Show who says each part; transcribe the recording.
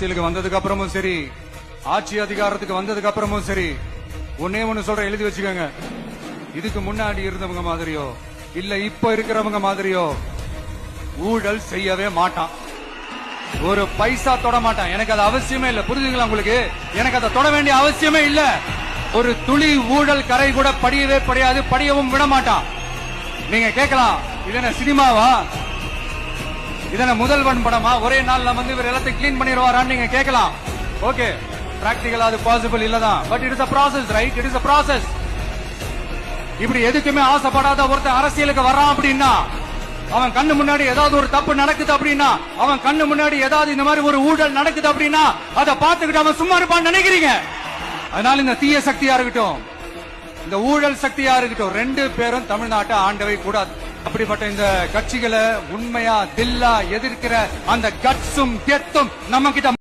Speaker 1: அரசியலுக்கு வந்ததுக்கு அப்புறமும் சரி, ஆட்சி அதிகாரத்துக்கு வந்ததுக்கு அப்புறமும் சரி, ஒன்னே ஒண்ணு சொல்ற, எழுதி வச்சுக்கோங்க. இதுக்கு முன்னாடி இருந்தவங்க மாதிரியோ இல்ல இப்ப இருக்கிறவங்க மாதிரியோ ஊழல் செய்யவே மாட்டான். ஒரு பைசா தொட மாட்டான். எனக்கு அது அவசியமே இல்ல. புரிஞ்சுங்களா உங்களுக்கு? எனக்கு அதை தொட வேண்டிய அவசியமே இல்ல. ஒரு துளி ஊழல் கரை கூட படியவே படியாது, படியவும் விட மாட்டான். நீங்க கேட்கலாம், இதென்ன சினிமாவா, இதென்ன முதல்வன் படமா, ஒரே நாள்ல வந்து இவர் எல்லாத்தையும் கிளீன் பண்ணிடுவாரான்னு நீங்க கேட்கலாம். ஓகே, பிராக்டிகலா அது பாசிபிள் இல்லதான். But it is a process, right? It is a process. இப்படி எதுக்குமே ஆசைப்படாத ஒருத்தன் அரசியலுக்கு வர்றான் அப்படின்னா, அவன் கண்ணு முன்னாடி ஏதாவது ஒரு தப்பு நடக்குது அப்படின்னா, அவன் கண்ணு முன்னாடி ஏதாவது இந்த மாதிரி ஒரு ஊழல் நடக்குது அப்படின்னா, அதை பார்த்துக்கிட்டு அவன் சும்மா இருப்பான்னு நினைக்கிறீங்க? அதனால இந்த தீய சக்தியா இருக்கட்டும், இந்த ஊழல் சக்தியா இருக்கட்டும், ரெண்டு பேரும் தமிழ்நாட்டை ஆண்டவை கூடாது. அப்படிப்பட்ட இந்த கட்சிகளை உண்மையா தில்லா எதிர்க்கிற அந்த கட்ஸும் கெத்தும் நம்ம கிட்ட